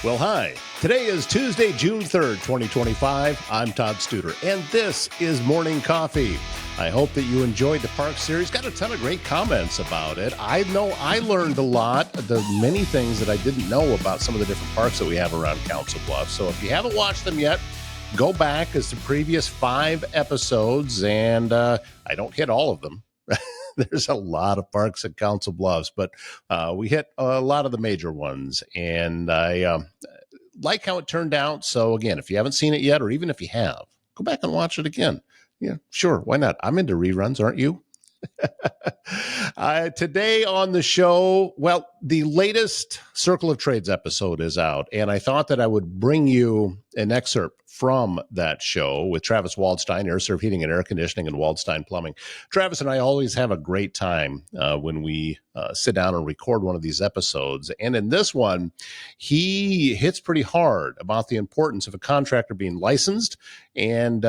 Well, hi. Today is Tuesday, June 3rd, 2025. I'm Todd Studer, and this is Morning Coffee. I hope that you enjoyed the park series. Got a ton of great comments about it. I know I learned a lot, the many things that I didn't know about some of the different parks that we have around Council Bluffs. So if you haven't watched them yet, go back as the previous 5 episodes, and I don't hit all of them. There's a lot of parks at Council Bluffs, but we hit a lot of the major ones, and I like how it turned out. So again, if you haven't seen it yet, or even if you have, go back and watch it again. Yeah, sure. Why not? I'm into reruns, aren't you? Today on the show, well, the latest Circle of Trades episode is out, and I thought that I would bring you an excerpt from that show with Travis Waldstein, AirServe Heating and Air Conditioning, and Waldstein Plumbing. Travis and I always have a great time when we sit down and record one of these episodes, and in this one, he hits pretty hard about the importance of a contractor being licensed and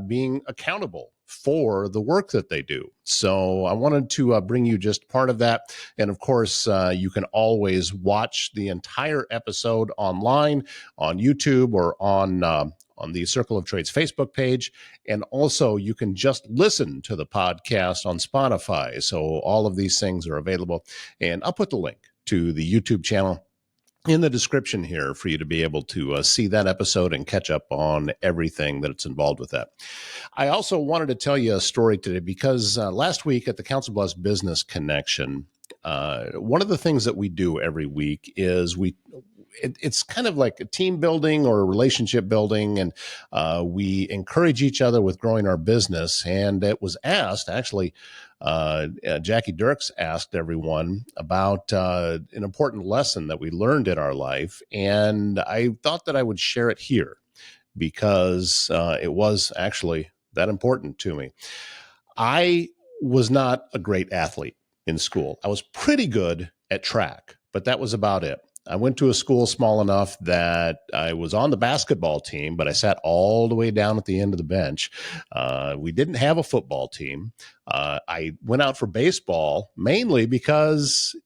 being accountable for the work that they do. So I wanted to bring you just part of that. And of course, you can always watch the entire episode online on YouTube or on the Circle of Trades Facebook page. And also you can just listen to the podcast on Spotify. So all of these things are available. And I'll put the link to the YouTube channel in the description here for you to be able to see that episode and catch up on everything that's involved with that. I also wanted to tell you a story today because last week at the Council Bluffs Business Connection, one of the things that we do every week is it's kind of like a team building or a relationship building, and we encourage each other with growing our business. And it was asked, actually, Jackie Dirks asked everyone about an important lesson that we learned in our life, and I thought that I would share it here because it was actually that important to me. I was not a great athlete in school. I was pretty good at track, but that was about it. I went to a school small enough that I was on the basketball team, but I sat all the way down at the end of the bench. We didn't have a football team. I went out for baseball mainly because,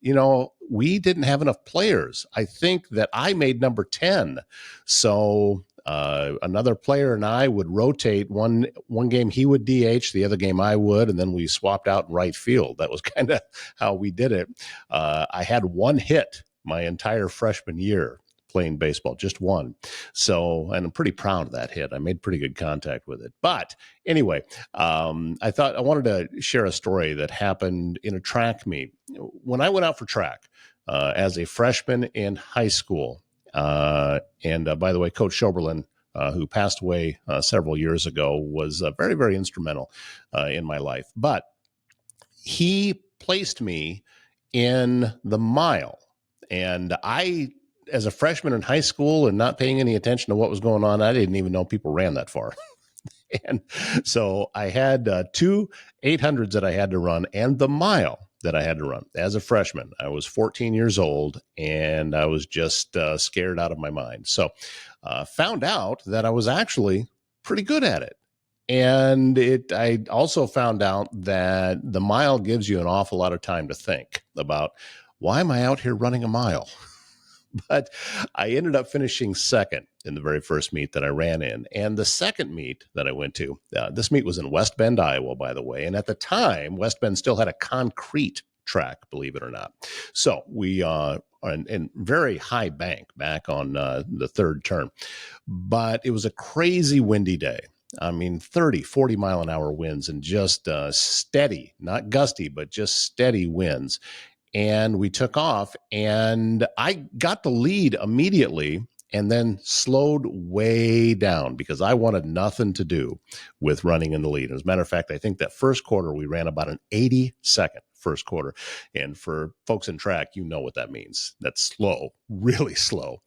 we didn't have enough players. I think that I made number 10. So another player and I would rotate. One game he would DH, the other game I would, and then we swapped out in right field. That was kind of how we did it. I had one hit my entire freshman year playing baseball, just one. So, and I'm pretty proud of that hit. I made pretty good contact with it. But anyway, I thought I wanted to share a story that happened in a track meet. When I went out for track as a freshman in high school, and by the way, Coach Schoberlin, who passed away several years ago, was very, very instrumental in my life. But he placed me in the mile. And I, as a freshman in high school and not paying any attention to what was going on, I didn't even know people ran that far. And so I had 2 800s that I had to run and the mile that I had to run as a freshman. I was 14 years old and I was just scared out of my mind. So found out that I was actually pretty good at it. And I also found out that the mile gives you an awful lot of time to think about, why am I out here running a mile? But I ended up finishing second in the very first meet that I ran in. And the second meet that I went to, this meet was in West Bend, Iowa, by the way. And at the time, West Bend still had a concrete track, believe it or not. So we are in very high bank back on the third turn. But it was a crazy windy day. I mean, 30, 40 mile an hour winds and just steady, not gusty, but just steady winds. And we took off, and I got the lead immediately and then slowed way down because I wanted nothing to do with running in the lead. As a matter of fact, I think that first quarter we ran about an 80-second first quarter. And for folks in track, you know what that means. That's slow, really slow.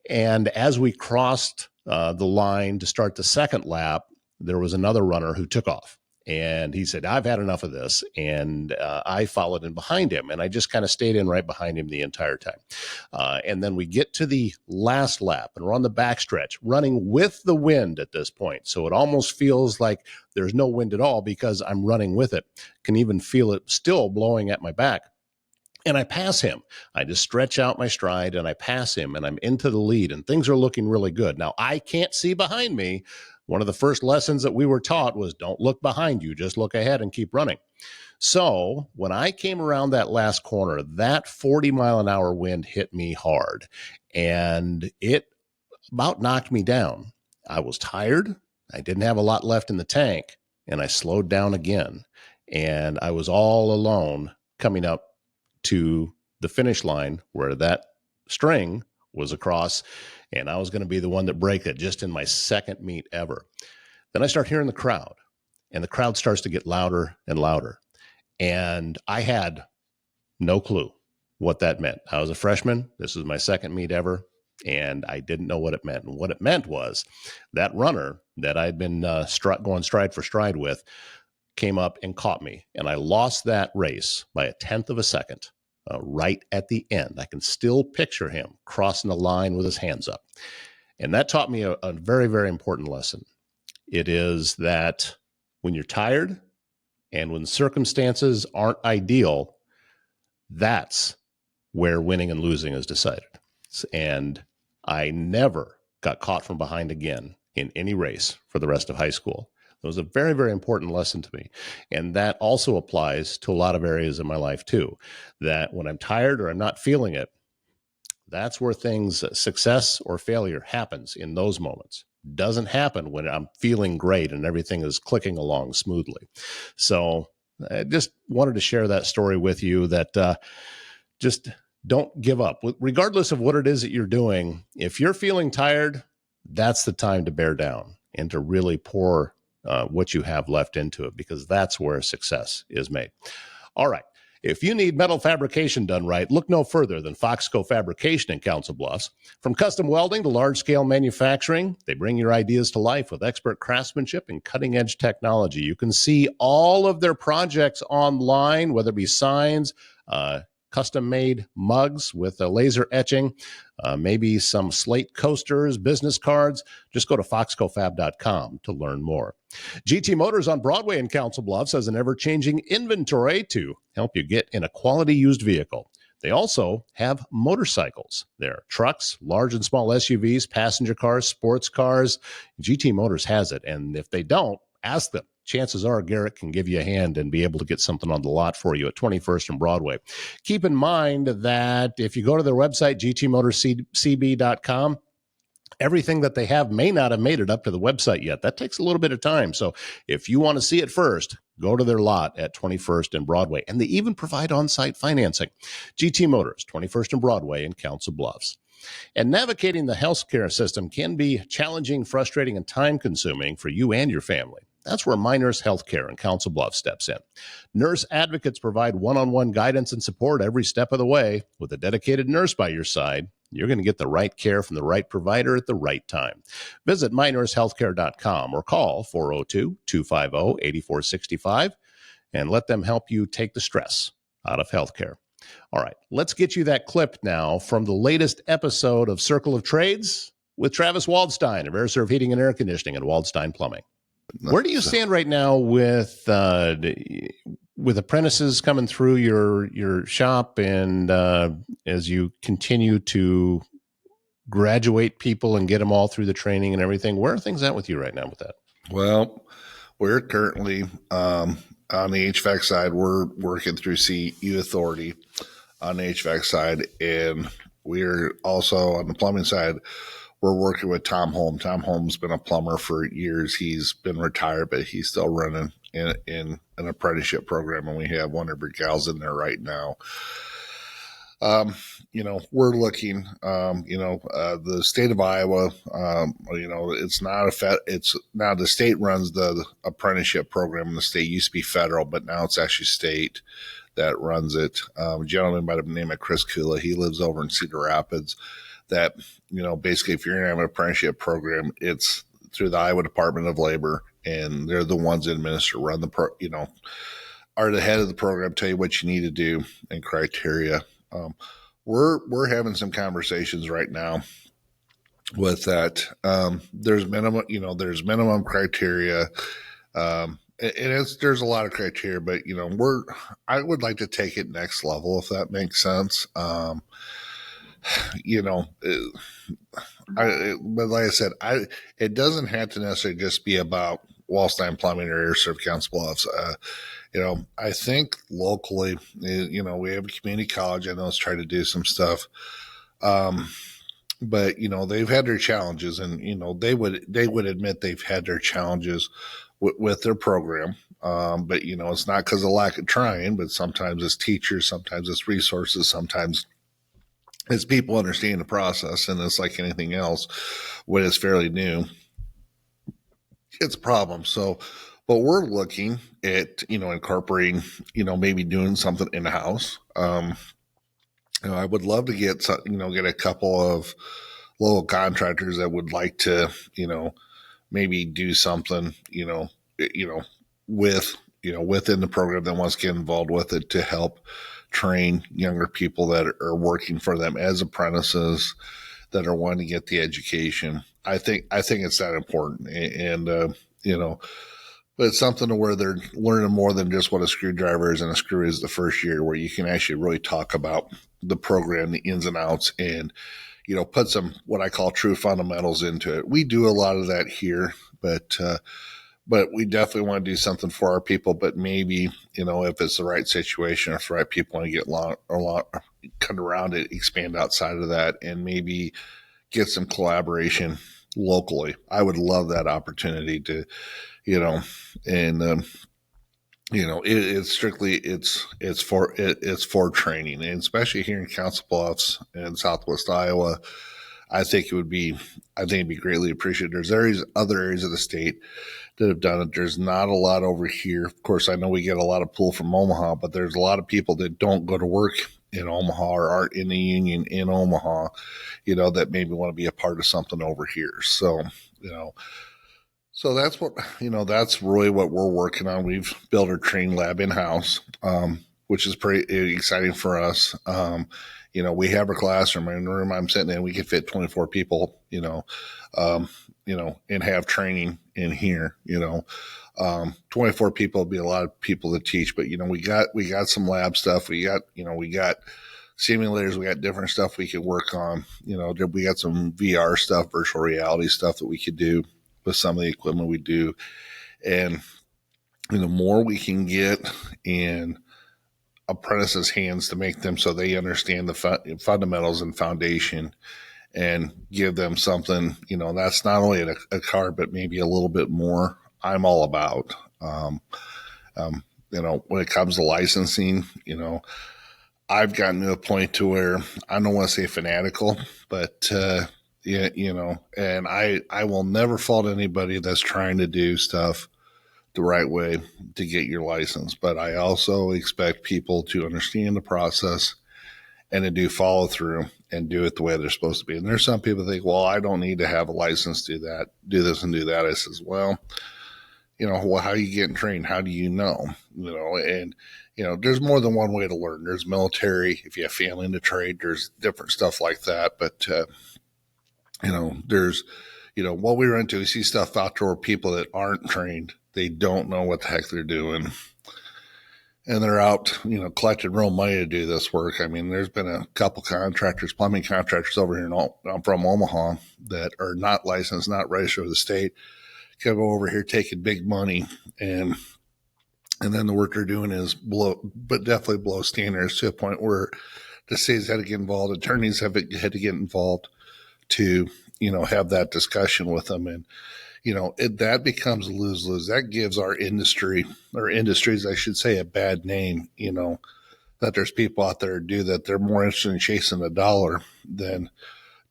And as we crossed the line to start the second lap, there was another runner who took off. And he said, I've had enough of this. And I followed in behind him. And I just kind of stayed in right behind him the entire time. And then we get to the last lap and we're on the backstretch running with the wind at this point. So it almost feels like there's no wind at all because I'm running with it. Can even feel it still blowing at my back. and I pass him. I just stretch out my stride and I pass him, and I'm into the lead, and things are looking really good. Now, I can't see behind me. One of the first lessons that we were taught was don't look behind you, just look ahead and keep running. So when I came around that last corner, that 40-mile-an-hour wind hit me hard, and it about knocked me down. I was tired. I didn't have a lot left in the tank, and I slowed down again. And I was all alone coming up to the finish line where that string was across, and I was going to be the one that break it just in my second meet ever. Then I start hearing the crowd, and the crowd starts to get louder and louder. And I had no clue what that meant. I was a freshman. This was my second meet ever, and I didn't know what it meant. And what it meant was that runner that I'd been going stride for stride with came up and caught me, and I lost that race by a tenth of a second right at the end. I can still picture him crossing the line with his hands up. And that taught me a very, very important lesson. It is that when you're tired and when circumstances aren't ideal, that's where winning and losing is decided. And I never got caught from behind again in any race for the rest of high school. It was a very, very important lesson to me. And that also applies to a lot of areas in my life too, that when I'm tired or I'm not feeling it, that's where success or failure happens in those moments. Doesn't happen when I'm feeling great and everything is clicking along smoothly. So I just wanted to share that story with you, that just don't give up. Regardless of what it is that you're doing, if you're feeling tired, that's the time to bear down and to really pour what you have left into it, because that's where success is made. All right. If you need metal fabrication done right, look no further than Foxco Fabrication in Council Bluffs. From custom welding to large-scale manufacturing, they bring your ideas to life with expert craftsmanship and cutting-edge technology. You can see all of their projects online, whether it be signs, custom-made mugs with a laser etching, maybe some slate coasters, business cards. Just go to foxcofab.com to learn more. GT Motors on Broadway in Council Bluffs has an ever-changing inventory to help you get in a quality used vehicle. They also have motorcycles. They're trucks, large and small SUVs, passenger cars, sports cars. GT Motors has it, and if they don't, ask them. Chances are Garrett can give you a hand and be able to get something on the lot for you at 21st and Broadway. Keep in mind that if you go to their website, gtmotorscb.com, everything that they have may not have made it up to the website yet. That takes a little bit of time. So if you want to see it first, go to their lot at 21st and Broadway. And they even provide on-site financing. GT Motors, 21st and Broadway in Council Bluffs. And navigating the healthcare system can be challenging, frustrating, and time-consuming for you and your family. That's where My Nurse Healthcare in Council Bluffs steps in. Nurse advocates provide one-on-one guidance and support every step of the way. With a dedicated nurse by your side, you're going to get the right care from the right provider at the right time. Visit mynursehealthcare.com or call 402-250-8465 and let them help you take the stress out of healthcare. All right, let's get you that clip now from the latest episode of Circle of Trades with Travis Waldstein of AirServe Heating and Air Conditioning and Waldstein Plumbing. Where do you stand right now with apprentices coming through your shop, and as you continue to graduate people and get them all through the training and everything? Where are things at with you right now with that? Well, we're currently on the HVAC side. We're working through CU Authority on the HVAC side, and we're also on the plumbing side. We're working with Tom Holm. Tom Holm's been a plumber for years. He's been retired, but he's still running in an apprenticeship program, and we have one of our gals in there right now. We're looking, the state of Iowa, it's not it's now the state runs the apprenticeship program, and the state used to be federal, but now it's actually state that runs it. A gentleman by the name of Chris Kula, he lives over in Cedar Rapids. That, basically if you're going to have an apprenticeship program, it's through the Iowa Department of Labor, and they're the ones that administer, run the, are the head of the program, tell you what you need to do and criteria. We're having some conversations right now with that. There's minimum criteria. there's a lot of criteria, but I would like to take it next level, if that makes sense. You know, but like I said, it doesn't have to necessarily just be about Wallstein Plumbing or Air Serv Council Bluffs. I think locally, we have a community college. I know it's trying to do some stuff. But they've had their challenges, and they would admit they've had their challenges with their program. But it's not because of lack of trying, but sometimes it's teachers, sometimes it's resources, sometimes it's people understanding the process. And it's like anything else, when it's fairly new, it's a problem. So, but we're looking at incorporating, maybe doing something in house. I would love to get get a couple of local contractors that would like to, maybe do something, with, within the program that wants to get involved with it to help train younger people that are working for them as apprentices that are wanting to get the education. I think it's that important. And, but it's something to where they're learning more than just what a screwdriver is and a screw is the first year, where you can actually really talk about the program, the ins and outs, and, put some, what I call true fundamentals into it. We do a lot of that here, but we definitely want to do something for our people. But maybe, if it's the right situation, if the right people want to get a lot, come around it, expand outside of that, and maybe get some collaboration locally. I would love that opportunity to, and it's strictly it's for training, and especially here in Council Bluffs and Southwest Iowa. I think it'd be greatly appreciated. There's other areas of the state that have done it. There's not a lot over here. Of course, I know we get a lot of pull from Omaha, but there's a lot of people that don't go to work in Omaha or aren't in the union in Omaha, that maybe want to be a part of something over here. So, so that's that's really what we're working on. We've built our training lab in house, which is pretty exciting for us. We have our classroom in the room I'm sitting in. We can fit 24 people, and have training in here. 24 people would be a lot of people to teach, but we got some lab stuff. We got simulators. We got different stuff we could work on. We got some VR stuff, virtual reality stuff that we could do with some of the equipment we do. And the more we can get in apprentices' hands to make them so they understand the fundamentals and foundation, and give them something, that's not only a card, but maybe a little bit more, I'm all about. When it comes to licensing, I've gotten to a point to where I don't want to say fanatical, but, and I will never fault anybody that's trying to do stuff the right way to get your license. But I also expect people to understand the process and to do follow through and do it the way they're supposed to be. And there's some people think, well, I don't need to have a license to do that, do this and do that. I says, well, how are you getting trained? How do you know? And there's more than one way to learn. There's military. If you have family in the trade, there's different stuff like that. But there's what we run into. We see stuff out there where people that aren't trained, they don't know what the heck they're doing, and they're out, collecting real money to do this work. I mean, there's been a couple contractors, plumbing contractors over here from Omaha that are not licensed, not registered with the state, come over here taking big money, and then the work they're doing is definitely below standards, to a point where the state's had to get involved, attorneys have had to get involved to, have that discussion with them. And, that becomes lose-lose. That gives our industry, or industries, I should say, a bad name, that there's people out there who do that. They're more interested in chasing a dollar than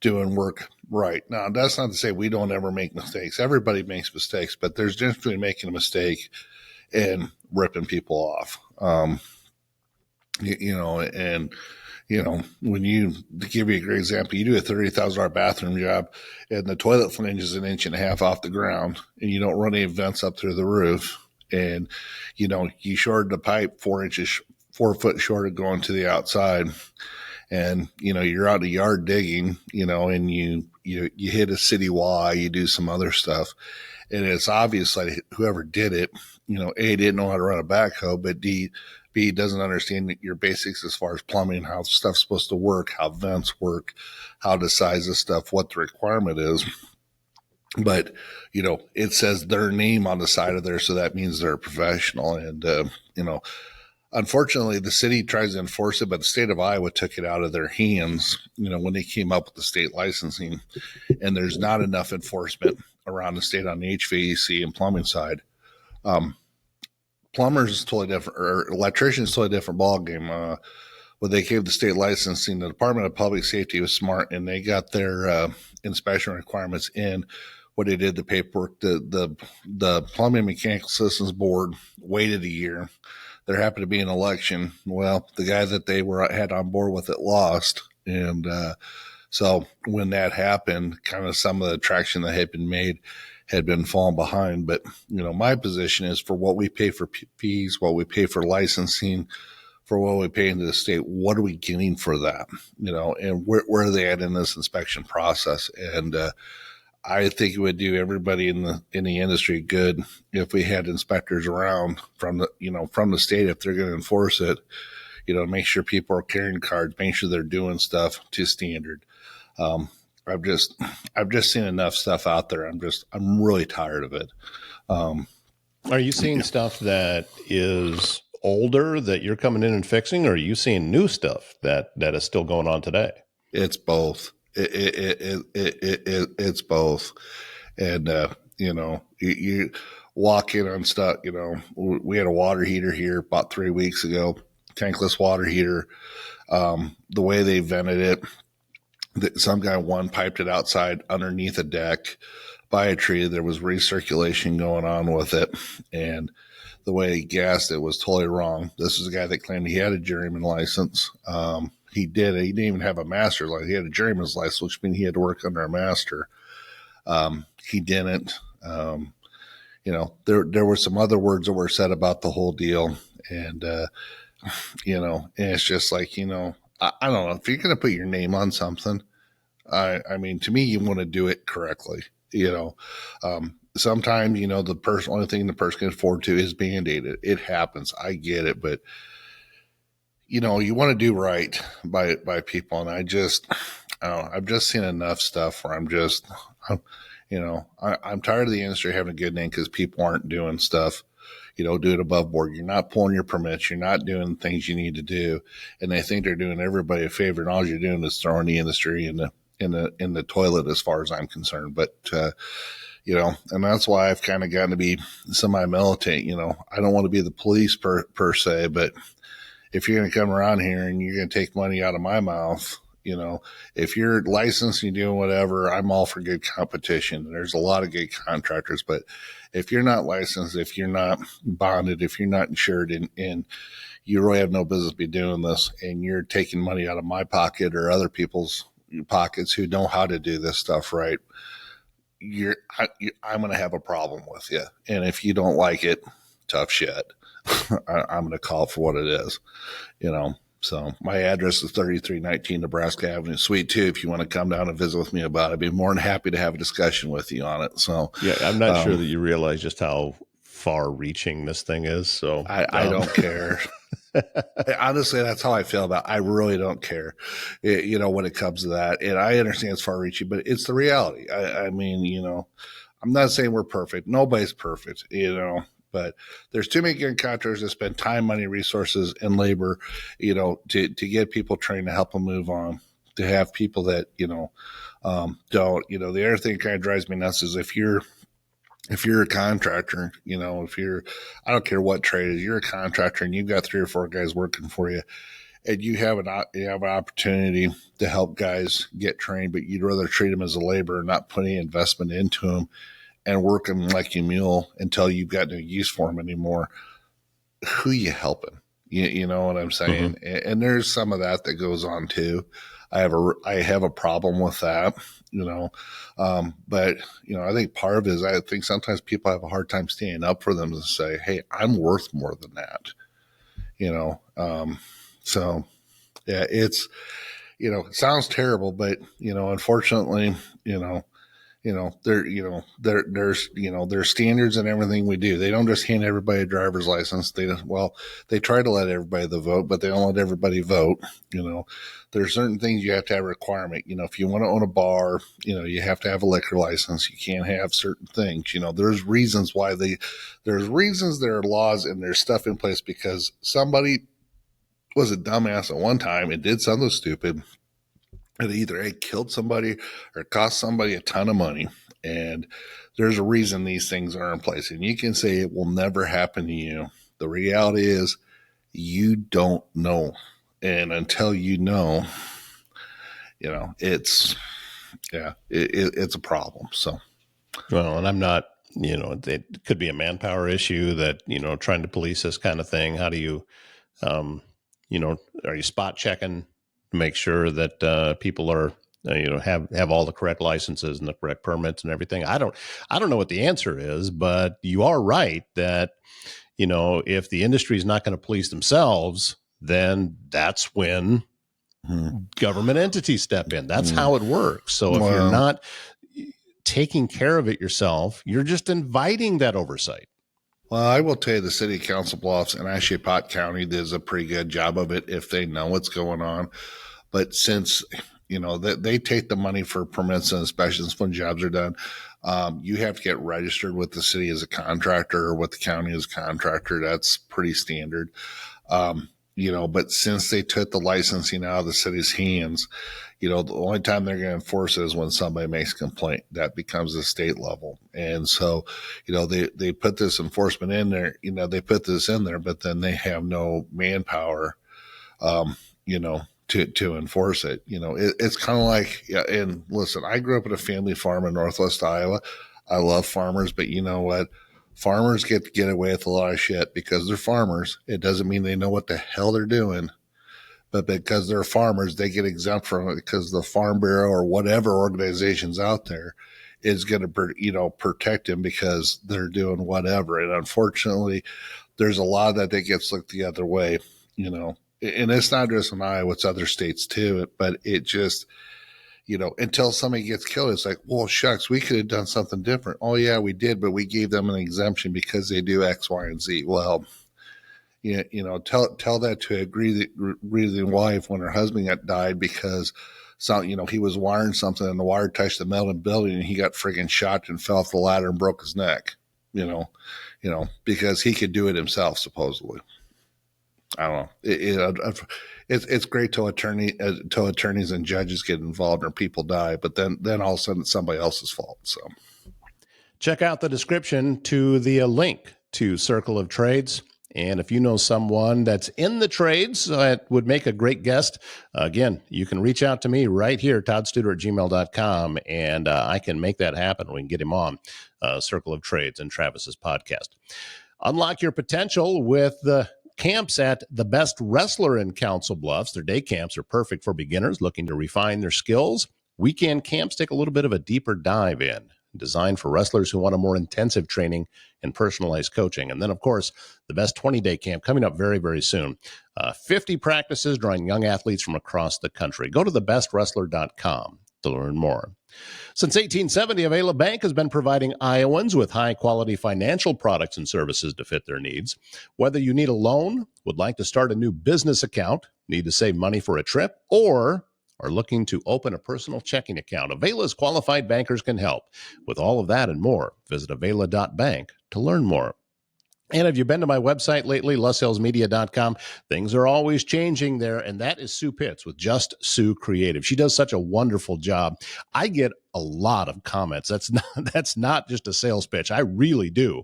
doing work right. Now, that's not to say we don't ever make mistakes. Everybody makes mistakes, but there's difference between making a mistake and ripping people off. When you, to give you a great example, you do a $30,000 bathroom job and the toilet flange is 1.5 inches off the ground, and you don't run any vents up through the roof, and, you shorted the pipe 4 foot short of going to the outside, and you're out in the yard digging, and you hit a city Y, you do some other stuff, and it's obvious like whoever did it, A, didn't know how to run a backhoe, but B, doesn't understand your basics as far as plumbing, how stuff's supposed to work, how vents work, how to size the stuff, what the requirement is. But it says their name on the side of there, so that means they're a professional. And unfortunately, the city tries to enforce it, but the state of Iowa took it out of their hands, when they came up with the state licensing. And there's not enough enforcement around the state on the HVAC and plumbing side. Plumbers is totally different, or electricians is totally different ballgame. When they gave the state licensing, the Department of Public Safety was smart, and they got their inspection requirements in. What they did, the paperwork, the Plumbing Mechanical Systems Board waited a year. There happened to be an election. Well, the guy that they had on board with it lost, and so when that happened, kind of some of the traction that had been made had been falling behind. But my position is, for what we pay for fees, what we pay for licensing, for what we pay into the state, what are we getting for that? And where are they at in this inspection process? And I think it would do everybody in the industry good if we had inspectors around from the state, if they're going to enforce it, make sure people are carrying cards, make sure they're doing stuff to standard. I've just seen enough stuff out there. I'm really tired of it. Are you seeing stuff that is older that you're coming in and fixing, or are you seeing new stuff that is still going on today? It's both. It's both. And, you walk in on stuff, we had a water heater here about 3 weeks ago, tankless water heater. The way they vented it, some guy piped it outside underneath a deck by a tree. There was recirculation going on with it. And the way he gassed it was totally wrong. This is a guy that claimed he had a journeyman license. He did. He didn't even have a master's license. He had a journeyman's license, which means he had to work under a master. He didn't. There were some other words that were said about the whole deal. And, and it's just like, I don't know. If you're going to put your name on something, I mean, to me, you want to do it correctly. Sometimes, the only thing the person can afford to is Band-Aid. It happens. I get it. But, you want to do right by people. And I've just seen enough stuff where I'm tired of the industry having a good name because people aren't doing stuff, do it above board. You're not pulling your permits. You're not doing things you need to do. And they think they're doing everybody a favor. And all you're doing is throwing the industry in the toilet, as far as I'm concerned. But, and that's why I've kind of gotten to be semi-militant. I don't want to be the police per se, but if you're going to come around here and you're going to take money out of my mouth, if you're licensed and you're doing whatever, I'm all for good competition. There's a lot of good contractors, but if you're not licensed, if you're not bonded, if you're not insured, and you really have no business be doing this, and you're taking money out of my pocket or other people's pockets who know how to do this stuff right, I'm going to have a problem with you. And if you don't like it, tough shit. I'm going to call it for what it is, So my address is 3319 Nebraska Avenue, Suite 2. If you want to come down and visit with me about it, I'd be more than happy to have a discussion with you on it. So yeah, I'm not sure that you realize just how far-reaching this thing is. So I don't care. Honestly, that's how I feel about it. I really don't care, when it comes to that. And I understand it's far-reaching, but it's the reality. I mean, I'm not saying we're perfect. Nobody's perfect, but there's too many good contractors that spend time, money, resources, and labor, to get people trained to help them move on, to have people that, don't. The other thing that kind of drives me nuts is if you're a contractor, I don't care what trade it is, you're a contractor and you've got 3 or 4 guys working for you, and you have an opportunity to help guys get trained, but you'd rather treat them as a laborer, not put any investment into them, and work them like a mule until you've got no use for them anymore. Who you helping? You know what I'm saying? Mm-hmm. And there's some of that goes on too. I have a problem with that, but I think part of it is I think sometimes people have a hard time standing up for them and say, hey, I'm worth more than that, so yeah, it sounds terrible, but unfortunately, there's standards in everything we do. They don't just hand everybody a driver's license. They try to let everybody vote, but they don't let everybody vote. There's certain things you have to have a requirement. If you want to own a bar, you have to have a liquor license. You can't have certain things. There's reasons why there are laws and there's stuff in place because somebody was a dumbass at one time and did something stupid. It either killed somebody or cost somebody a ton of money. And there's a reason these things are in place. And you can say it will never happen to you. The reality is you don't know. And until you know, it's a problem. So, well, and I'm not, it could be a manpower issue that, trying to police this kind of thing. How do you, are you spot checking? Make sure that people are, have all the correct licenses and the correct permits and everything. I don't know what the answer is, but you are right that, if the industry is not going to police themselves, then that's when government entities step in. That's how it works. So if you're not taking care of it yourself, you're just inviting that oversight. Well, I will tell you the city of Council Bluffs and actually Pot County does a pretty good job of it if they know what's going on. But since, they take the money for permits and inspections when jobs are done, you have to get registered with the city as a contractor or with the county as a contractor. That's pretty standard. But since they took the licensing out of the city's hands, the only time they're going to enforce it is when somebody makes a complaint. That becomes the state level. And so, they put this enforcement in there, they put this in there, but then they have no manpower, to enforce it. It's kind of like, and listen, I grew up at a family farm in Northwest Iowa. I love farmers, but you know what? Farmers get to get away with a lot of shit because they're farmers. It doesn't mean they know what the hell they're doing, but because they're farmers, they get exempt from it because the Farm Bureau or whatever organization's out there is going to, protect them because they're doing whatever. And unfortunately, there's a lot of that gets looked the other way, and it's not just in Iowa, it's other states too, but it just, until somebody gets killed, it's like, well, shucks, we could have done something different. Oh yeah, we did, but we gave them an exemption because they do X, Y, and Z. Well, tell that to a grieving wife when her husband died because he was wiring something and the wire touched the metal building and he got friggin' shot and fell off the ladder and broke his neck, because he could do it himself, supposedly. I don't know. It's great till attorneys and judges get involved or people die, but then all of a sudden it's somebody else's fault. So check out the description to the link to Circle of Trades. And if you know someone that's in the trades that would make a great guest, again, you can reach out to me right here, toddstuder@gmail.com, and I can make that happen. We can get him on Circle of Trades and Travis's podcast. Unlock your potential with the camps at The Best Wrestler in Council Bluffs. Their day camps are perfect for beginners looking to refine their skills. Weekend camps take a little bit of a deeper dive in, designed for wrestlers who want a more intensive training and personalized coaching. And then, of course, the Best 20-Day Camp coming up very, very soon. 50 practices drawing young athletes from across the country. Go to thebestwrestler.com to learn more. Since 1870, Avila Bank has been providing Iowans with high-quality financial products and services to fit their needs. Whether you need a loan, would like to start a new business account, need to save money for a trip, or are looking to open a personal checking account, Avila's qualified bankers can help. With all of that and more, visit avila.bank to learn more. And have you been to my website lately, LusHillsMedia.com? Things are always changing there, and that is Sue Pitts with Just Sue Creative. She does such a wonderful job. I get a lot of comments. That's not just a sales pitch. I really do.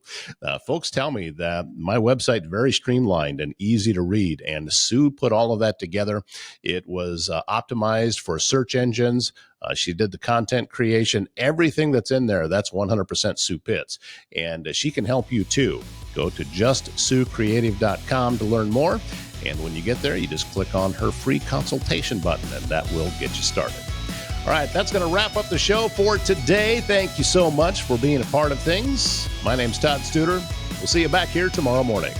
Folks tell me that my website is very streamlined and easy to read, and Sue put all of that together. It was optimized for search engines. She did the content creation, everything that's in there. That's 100% Sue Pitts, and she can help you too. Go to justsuecreative.com to learn more, and when you get there, you just click on her free consultation button, and that will get you started. All right, that's going to wrap up the show for today. Thank you so much for being a part of things. My name's Todd Studer. We'll see you back here tomorrow morning.